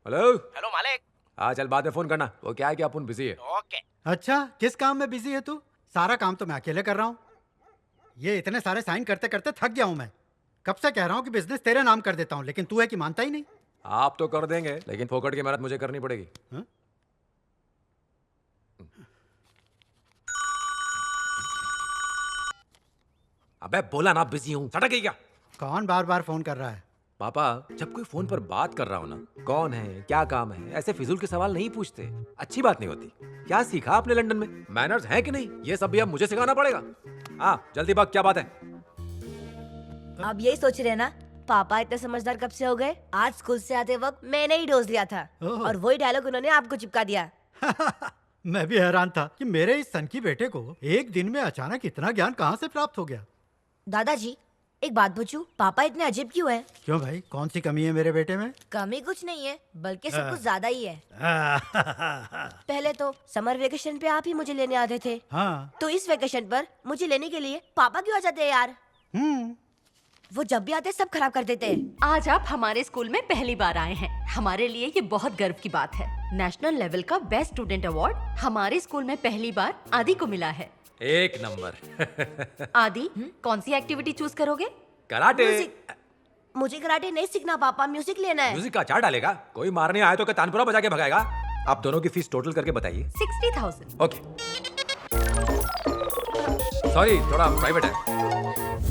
Hello. Hello मालिक। हाँ चल, बाद में फोन करना। वो क्या है कि अपन बिजी है। ओके। अच्छा, किस काम में बिजी है तू? सारा काम तो मैं अकेले कर रहा हूँ। ये इतने सारे साइन करते करते थक गया हूँ मैं। कब से कह रहा हूँ कि बिजनेस तेरे नाम कर देता हूँ, लेकिन तू है कि मानता ही नहीं। आप तो कर देंगे, लेकिन फोकट की मेहनत मुझे करनी पड़ेगी। हाँ? अबे बोला ना बिजी हूँ, सटक गई क्या? कौन बार बार फोन कर रहा है? पापा, जब कोई फोन पर बात कर रहा हो ना, कौन है, क्या काम है, ऐसे फिजूल के सवाल नहीं पूछते। अच्छी बात नहीं होती। क्या सीखा आपने लंदन में? मैनर्स हैं कि नहीं? ये सब भी अब मुझे सिखाना पड़ेगा। हाँ जल्दी भाग, क्या बात है? अब यही सोच रहे हैं ना, पापा इतने समझदार कब से हो गए? आज स्कूल से आते वक्त मैंने ही डोज लिया था ओह। और वही डायलॉग उन्होंने आपको चिपका दिया। मैं भी हैरान था कि मेरे इस सन की बेटे को एक दिन में अचानक इतना ज्ञान कहाँ से प्राप्त हो गया। दादाजी, एक बात पूछूं, पापा इतने अजीब क्यों हैं? क्यों भाई, कौन सी कमी है मेरे बेटे में? कमी कुछ नहीं है, बल्कि सब कुछ ज्यादा ही है। हाँ। पहले तो समर वेकेशन पे आप ही मुझे लेने आते थे, हाँ। तो इस वेकेशन पर मुझे लेने के लिए पापा क्यों आ जाते हैं यार? वो जब भी आते सब खराब कर देते हैं। आज आप हमारे स्कूल में पहली बार आए हैं। हमारे लिए ये बहुत गर्व की बात है। नेशनल लेवल का बेस्ट स्टूडेंट अवार्ड हमारे स्कूल में पहली बार आदि को मिला है। एक नंबर। आदि, कौन सी एक्टिविटी चूज करोगे? कराटे। म्यूजिक। मुझे कराटे नहीं सीखना पापा, म्यूजिक लेना है। म्यूजिक का चार्ट डालेगा? कोई मारने आए तो क्या तानपुरा बजा के भगाएगा? आप दोनों की फीस टोटल करके बताइए। 60,000। ओके। सॉरी, थोड़ा प्राइवेट है।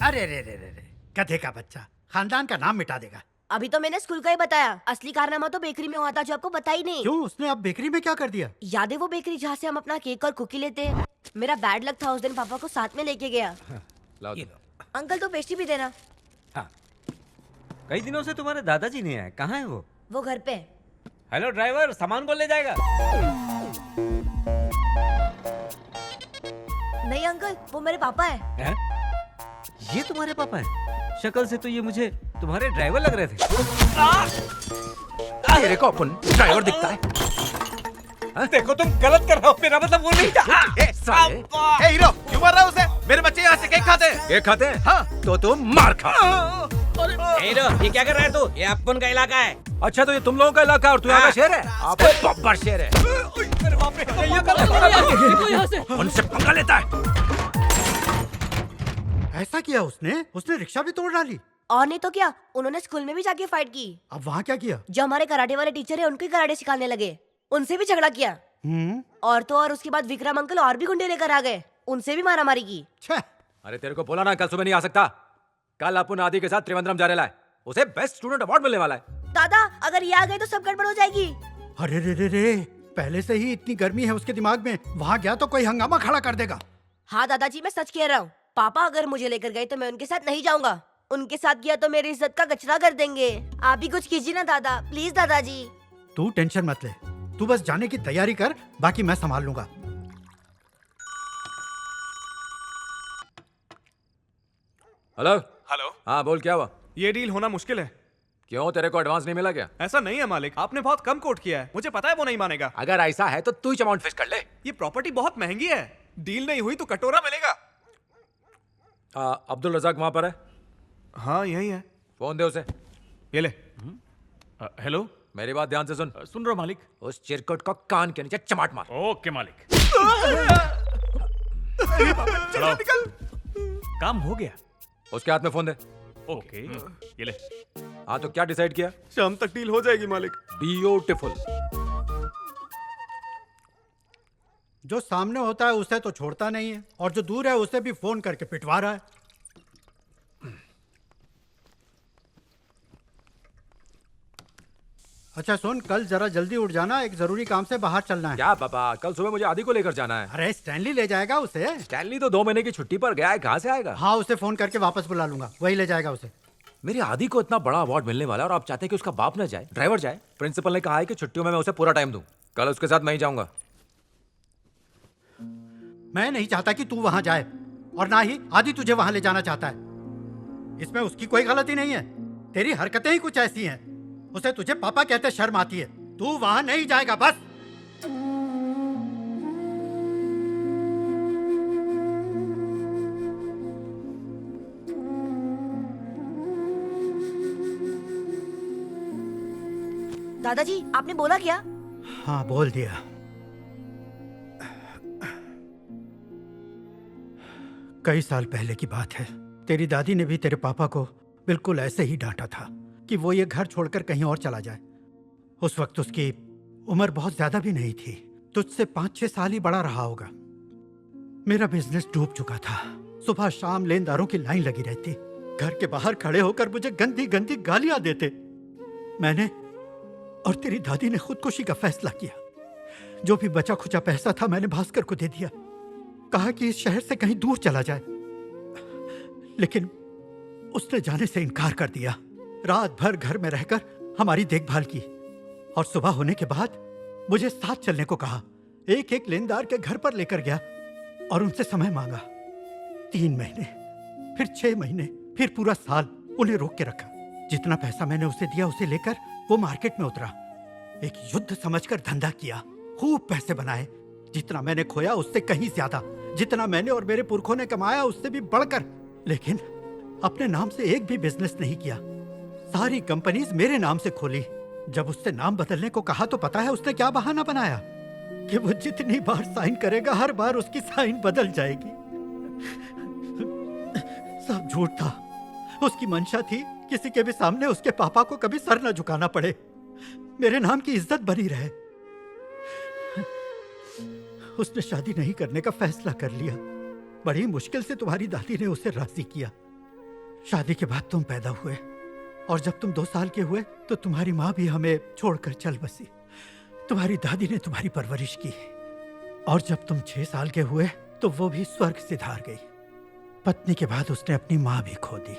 अरे रे रे रे रे, गधे का बच्चा, खानदान का नाम मिटा देगा। अभी तो मैंने स्कूल का ही बताया, असली कारनामा तो बेकरी में हुआ था जो आपको पता ही नहीं। क्यों, उसने अब बेकरी में क्या कर दिया? याद है वो बेकरी जहाँ से हम अपना केक और कुकी लेते हैं? मेरा बैड लक था, उस दिन पापा को साथ में लेके गया। लाओ। अंकल तो पेस्ट्री भी देना। हाँ। कई दिनों से तुम्हारे दादाजी नहीं आए, कहाँ है वो घर पे। हेलो ड्राइवर, सामान कौन ले जाएगा? नहीं अंकल, वो मेरे पापा है। ये तुम्हारे पापा है? शक्ल से तो ये मुझे तुम्हारे ड्राइवर लग रहे थे। तेरे को अपन ड्राइवर दिखता है? देखो तुम गलत कर रहे हो, मेरा मतलब वो नहीं था। साले। ए हीरो, क्यों मार रहा है उसे? मेरे बच्चे यहाँ से केक खाते हैं। केक खाते हैं? हाँ। तो तुम मार खा। हीरो, ये क्या कर रहा है तू? ये अपन का इलाका है। अच्छा, तो ये तुम लोगों का इलाका है और तू यहाँ का शेर है? आप बब्बर शेर है। मेरे बाप रे, उनसे पंगा लेता है। ऐसा किया उसने रिक्शा भी तोड़ डाली। और नहीं तो क्या, उन्होंने स्कूल में भी जाके फाइट की। अब वहाँ क्या किया? जो हमारे कराटे वाले टीचर है उनको ही कराटे सिखाने लगे, उनसे भी झगड़ा किया। और तो और उसके बाद विक्रम अंकल और भी गुंडे लेकर आ गए, उनसे भी मारामारी की। छह। अरे तेरे को बोला ना कल सुबह नहीं आ सकता। कल अपन आदि के साथ त्रिवेंद्रम जा रहा है, उसे बेस्ट स्टूडेंट अवार्ड मिलने वाला है। दादा, अगर ये आ गए तो सब गड़बड़ हो जाएगी। अरे रे रे रे, पहले से ही इतनी गर्मी है उसके दिमाग में, वहाँ गया तो कोई हंगामा खड़ा कर देगा। हाँ दादाजी, मैं सच कह रहा हूँ। पापा अगर मुझे लेकर गए तो मैं उनके साथ नहीं जाऊंगा। उनके साथ गया तो मेरी इज्जत का कचरा कर देंगे। आप ही कुछ कीजिए ना दादा, प्लीज दादाजी। तू टेंशन मत ले, तू बस जाने की तैयारी कर, बाकी मैं संभाल लूंगा। हेलो। हेलो। हाँ बोल, क्या हुआ? ये डील होना मुश्किल है। क्यों, तेरे को एडवांस नहीं मिला क्या? ऐसा नहीं है मालिक, आपने बहुत कम कोट किया है, मुझे पता है वो नहीं मानेगा। अगर ऐसा है तो तू ही अमाउंट फिक्स कर ले। ये प्रॉपर्टी बहुत महंगी है, डील नहीं हुई तो कटोरा मिलेगा। अब्दुल रजाक वहां पर है? हाँ यही है। फोन दे उसे। ये ले। हेलो। मेरी बात ध्यान से सुन। सुन रहा मालिक। उस चिरकुट को कान के नीचे चमाट मार। ओके मालिक। काम हो गया। उसके हाथ में फोन दे। ओके, ये ले। हाँ तो क्या डिसाइड किया? शाम तक डील हो जाएगी मालिक। ब्यूटीफुल। जो सामने होता है उसे तो छोड़ता नहीं है, और जो दूर है उसे भी फोन करके पिटवा रहा है। अच्छा सुन, कल जरा जल्दी उठ जाना, एक जरूरी काम से बाहर चलना है। क्या पापा, कल सुबह मुझे आदि को लेकर जाना है। अरे स्टैनली ले जाएगा उसे। स्टैनली तो 2 महीने की छुट्टी पर गया है, कहाँ से आएगा? हाँ, उसे फोन करके वापस बुला लूंगा, वही ले जाएगा उसे। मेरे आदि को इतना बड़ा अवार्ड मिलने वाला है और आप चाहते हैं कि उसका बाप न जाए, ड्राइवर जाए? प्रिंसिपल ने कहा है कि छुट्टियों में मैं उसे पूरा टाइम दूं। कल उसके साथ मैं ही जाऊंगा। मैं नहीं चाहता कि तू वहां जाए, और ना ही आदि तुझे वहां ले जाना चाहता है। इसमें उसकी कोई गलती नहीं है, तेरी हरकतें ही कुछ ऐसी हैं। उसे तुझे पापा कहते शर्म आती है। तू वहां नहीं जाएगा बस। दादाजी आपने बोला क्या? हाँ बोल दिया। कई साल पहले की बात है। तेरी दादी ने भी तेरे पापा को बिल्कुल ऐसे ही डांटा था कि वो ये घर छोड़कर कहीं और चला जाए। उस वक्त उसकी उम्र बहुत ज्यादा भी नहीं थी, तुझसे 5-6 साल ही बड़ा रहा होगा। मेरा बिजनेस डूब चुका था। सुबह शाम लेनदारों की लाइन लगी रहती। घर के बाहर खड़े होकर मुझे गंदी गंदी गालियां देते। मैंने और तेरी दादी ने खुदकुशी का फैसला किया। जो भी बचा खुचा पैसा था मैंने भास्कर को दे दिया। कहा कि इस शहर से कहीं दूर चला जाए, लेकिन उसने जाने से इनकार कर दिया। रात भर घर में रहकर हमारी देखभाल की और सुबह होने के बाद मुझे साथ चलने को कहा। एक एक लेनदार के घर पर लेकर गया और उनसे समय मांगा। 3 महीने, फिर 6 महीने, फिर पूरा साल उन्हें रोक के रखा। जितना पैसा मैंने उसे दिया उसे लेकर वो मार्केट में उतरा। एक युद्ध समझकर धंधा किया, खूब पैसे बनाए। जितना मैंने खोया उससे कहीं ज्यादा, जितना मैंने और मेरे पुरखों ने कमाया उससे भी बढ़कर। लेकिन अपने नाम से एक भी बिजनेस नहीं किया। सारी कंपनीज मेरे नाम से खोली। जब उससे नाम बदलने को कहा तो पता है उसने क्या बहाना बनाया कि वो जितनी बार साइन करेगा हर बार उसकी साइन बदल जाएगी। सब झूठ था। उसकी मंशा थी किसी के भी सामने उसके पापा को कभी सर न झुकाना पड़े, मेरे नाम की इज्जत बनी रहे। उसने शादी नहीं करने का फैसला कर लिया। बड़ी मुश्किल से तुम्हारी दादी ने उसे राजी किया। शादी के बाद तुम पैदा हुए और जब तुम 2 साल के हुए तो तुम्हारी माँ भी हमें छोड़कर चल बसी। तुम्हारी दादी ने तुम्हारी परवरिश की और जब तुम 6 साल के हुए तो वो भी स्वर्ग सिधार गई। पत्नी के बाद उसने अपनी माँ भी खो दी।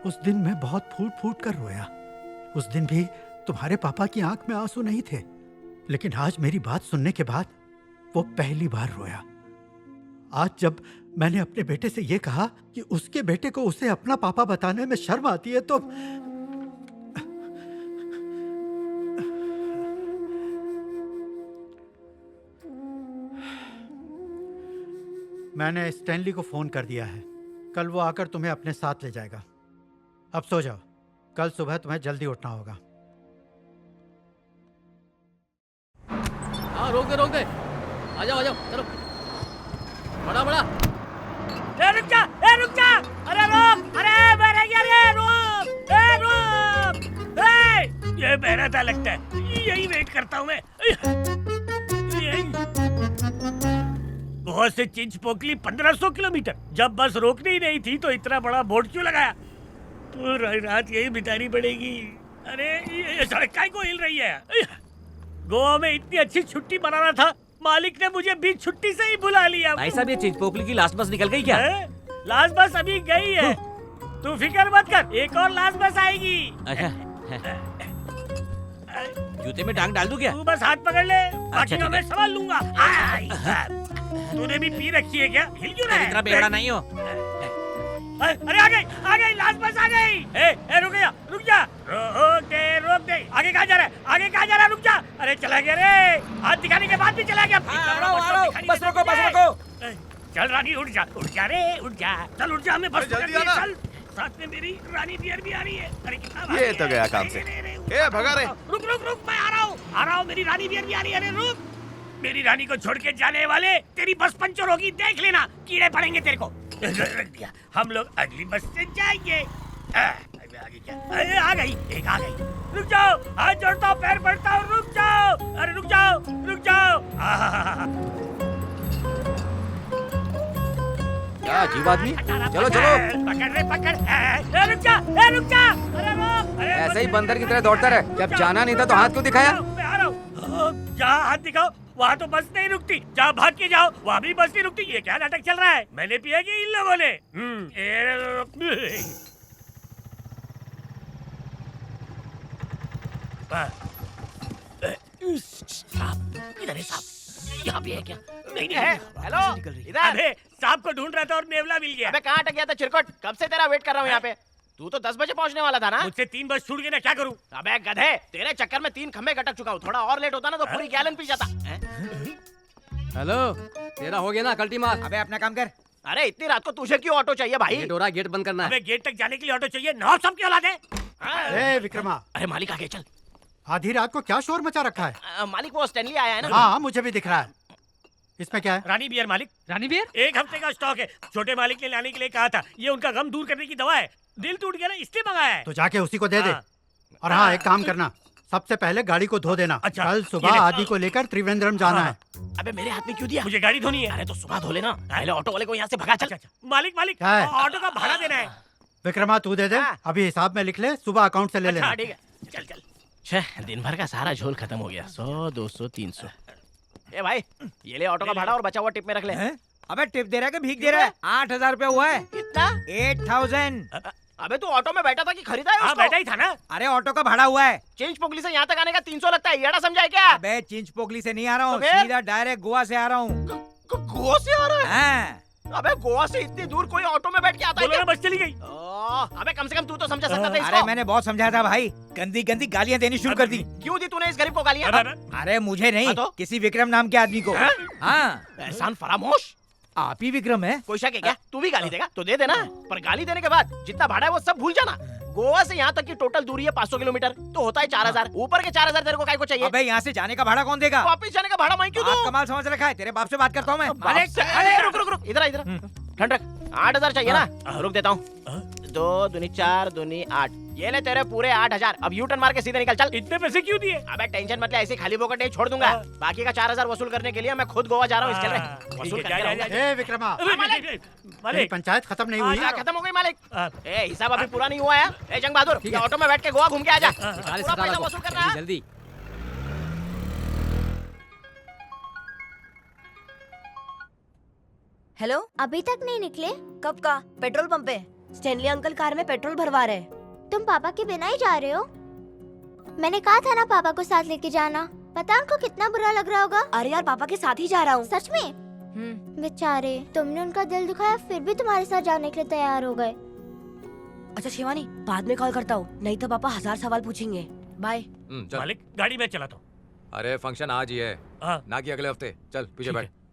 उस दिन मैं बहुत फूट फूट कर रोया। उस दिन भी तुम्हारे पापा की आंख में आंसू नहीं थे, लेकिन आज मेरी बात सुनने के बाद वो पहली बार रोया। आज जब मैंने अपने बेटे से ये कहा कि उसके बेटे को उसे अपना पापा बताने में शर्म आती है तो मैंने स्टैनली को फोन कर दिया है। कल वो आकर तुम्हें अपने साथ ले जाएगा। अब सो जाओ, कल सुबह तुम्हें जल्दी उठना होगा। हाँ रोक दे आ जाओ चलो बड़ा रुक जा अरे रोक अरे मेरे रोक ये मेरा था लगता है, यही वेट करता हूँ मैं। बहुत से चिंच पोकली 1500 किलोमीटर, जब बस रोकनी ही नहीं थी तो इतना बड़ा बोर्ड क्यों लगाया? पूरा रात यही बितानी पड़ेगी। अरे ये सड़क काय को हिल रही है? गोवा में इतनी अच्छी छुट्टी मनाना था, मालिक ने मुझे बीच छुट्टी से ही बुला लिया। भाई साहब ये चिंचपोकली की लास्ट बस निकल गई क्या? लास्ट बस अभी गई है, तू फिक्र मत कर, एक और लास्ट बस आएगी। जूते में टांग डाल दूं क्या? तू बस हाथ पकड़ ले, बाकी ठीक है। मैं संभाल लूंगा। तूने भी पी रखी है क्या? हिल क्यों रहा है? इतना बेवड़ा नहीं हो। अरे आ गई लास्ट बस आ गई। ए रुक जा रोक दे। आगे कहाँ जा रहा है? रुक जा। अरे चला गया रे, हाथ दिखाने के बाद भी चला गया। बस रोको। चल रानी उठ जा रे, उठ जा। चल उठ जा, हमें बस जल्दी पकड़नी है, आना। चल। साथ में मेरी रानी डियर भी आ रही है। अरे कितना ये तो गया काम से। ए भगा रे। रुक मैं आ रहा हूँ। मेरी रानी डियर भी आ रही है। अरे रुक, मेरी रानी को छोड़ के जाने वाले, तेरी बस पंचर होगी, देख लेना, कीड़े पड़ेंगे तेरे को। रख दिया, हम लोग अगली बस से जाएंगे। आगे क्या? अरे आ गई। रुक जाओ, हाथ जोड़ता हूँ, पैर पड़ता हूँ, रुक जाओ। अरे रुक जाओ। क्या अजीब आदमी। चलो पकड़। रुक जा। अरे रुक। ऐसे ही बंदर की तरह दौड़ता रहे। जब जाना नहीं था तो हाथ क्यों दिखाया? मैं आ रहा हूँ। जहाँ हाथ दिखाओ वहाँ तो बस नहीं रुकती, जहाँ भाग के जाओ वहाँ भी बस नहीं रुकती। ये क्या नाटक चल रहा है? मैंने पिया कि इन लोगों ने? सांप इधर है। सांप यहाँ पे है क्या? नहीं है। हेलो इधर। अबे सांप को ढूंढ रहा था और नेवला मिल गया। अबे कहाँ अटक गया था चिरकुट? कब से तेरा वेट कर रहा हूँ यहाँ पे। तू तो 10 बजे पहुँचने वाला था ना? मुझसे 3 बस छूट गए ना, क्या करूँ? अबे गधे, तेरे चक्कर में 3 खंबे गटक चुका हूँ। थोड़ा और लेट होता ना तो पूरी गैलन पी जाता। हेलो, तेरा हो गया ना कल्टी मार। अबे अपना काम कर। अरे इतनी रात को तुझे क्यों ऑटो चाहिए भाई? ये डोरा गेट बंद करना है। अबे गेट तक जाने के लिए ऑटो चाहिए? नवाब साहब की औलाद है। ए विक्रमा, अरे मालिक आ गए, चल। आधी रात को क्या शोर मचा रखा है? मालिक वो स्टैनली आया है ना। हाँ मुझे भी दिख रहा है। इसमें क्या है? रानी बियर मालिक। रानी बियर? 1 हफ्ते का स्टॉक है। छोटे मालिक ने लाने के लिए कहा था। ये उनका गम दूर करने की दवा है। दिल टूट गया ना, इसलिए मंगाया है। तो जाके उसी को दे दे। हाँ। और हाँ, एक काम करना, सबसे पहले गाड़ी को धो देना। अच्छा, कल ये सुबह ले। आदि को लेकर त्रिवेंद्रम जाना हाँ। है। अबे मेरे हाथ में क्यों दिया? मुझे गाड़ी धोनी है। अरे तो सुबह धो लेना। पहले ऑटो वाले को यहाँ से भगा चल। अच्छा, मालिक मालिक क्या है? ऑटो का भाड़ा देना है। विक्रमा तू दे दे। हाँ। अभी हिसाब में लिख ले, सुबह अकाउंट से ले अच्छा, लेना। ठीक है, चल चल। छह, दिन भर का सारा झोल खत्म हो गया। 100, 200, 300। ए भाई, ये ले ऑटो का भाड़ा और बचा हुआ टिप में रख ले। अबे टिप दे रहा है कि भीख दे रहा है? 8,000 रुपया हुआ है। कितना? 8,000। अबे तू ऑटो में बैठा था कि खरीदा है हाँ उसको? बैठा ही था ना। अरे ऑटो का भाड़ा हुआ है। चेंज पोगली से यहाँ तक आने का 300 लगता है। येड़ा समझा है क्या? अबे चिंच पोकली से नहीं आ रहा हूँ, तो फिर? सीधा डायरेक्ट गोवा से आ रहा हूँ। गोवा से आ रहा है? हाँ। अबे गोवा से इतनी दूर कोई ऑटो में बैठ के आता है बोलो क्या? ना, बस चली गई। अबे कम से कम तू तो समझा सकता था अरे इसको। मैंने बहुत समझाया था भाई, गंदी गंदी गालियाँ देनी शुरू कर दी। क्यों दी तूने इस गरीब को गालियां? अरे मुझे नहीं, हाँ तो? किसी विक्रम नाम के आदमी को। हाँ, एहसान फरामोश। आप ही विक्रम है। कोई शक है क्या? तू भी गाली देगा तो दे देना, पर गाली देने के बाद जितना भाड़ा है वो सब भूल जाना। गोवा से यहाँ तक की टोटल दूरी है 500 किलोमीटर, तो होता है 4,000। ऊपर के 4,000 तेरे को काय को चाहिए? अबे यहाँ से जाने का भाड़ा कौन देगा? वापिस जाने का भाड़ा मैं क्यों आप दूं? कमाल समझ रखा है, तेरे बाप से बात करता हूँ मैं। बाप से- अरे रुक रुक रुक, इधर आ, इधर ठंड रख। 8,000 चाहिए ना? रुक देता हूँ। 2 दूनी 4 दूनी 8, ये ले तेरे पूरे 8,000। अब यू टर्न मार के सीधे निकल चल। इतने पैसे क्यों दिए? अबे टेंशन मत ले, ऐसे खाली पोकट नहीं छोड़ दूंगा। बाकी का 4,000 वसूल करने के लिए मैं खुद गोवा जा रहा हूँ। इसके लिए वसूल ठीक है, करके जा, रहूंगा। जा, जा। ए विक्रमा, तेरी मालिक पंचायत खत्म नहीं हाँ, हुई? क्या खत्म हो गई मालिक? हाँ। ए हिसाब अभी पूरा नहीं हुआ है। ए जंग बहादुर, ये ऑटो में बैठ के गोवा घूम के आ जा। निकाल पूरा इस साला पैसा को। वसूल करना है। जल्दी हेलो, अभी तक नहीं निकले? कब का? पेट्रोल पंप पे स्टैनली अंकल कार में पेट्रोल भरवा रहे। तुम पापा के बिना ही जा रहे हो? मैंने कहा था ना पापा को साथ लेके जाना। पता उनको कितना बुरा लग रहा होगा। अरे यार, पापा के साथ ही जा रहा हूँ। सच में? बेचारे, तुमने उनका दिल दुखाया फिर भी तुम्हारे साथ जाने के लिए तैयार हो गए। अच्छा शिवानी, बाद में कॉल करता हूँ, नहीं तो पापा 1000 सवाल पूछेंगे। बाय। चल। मालिक गाड़ी में चलाता हूँ। अरे फंक्शन आज ही है हाँ। ना कि अगले हफ्ते। चल पीछे ठीक बैठ। है।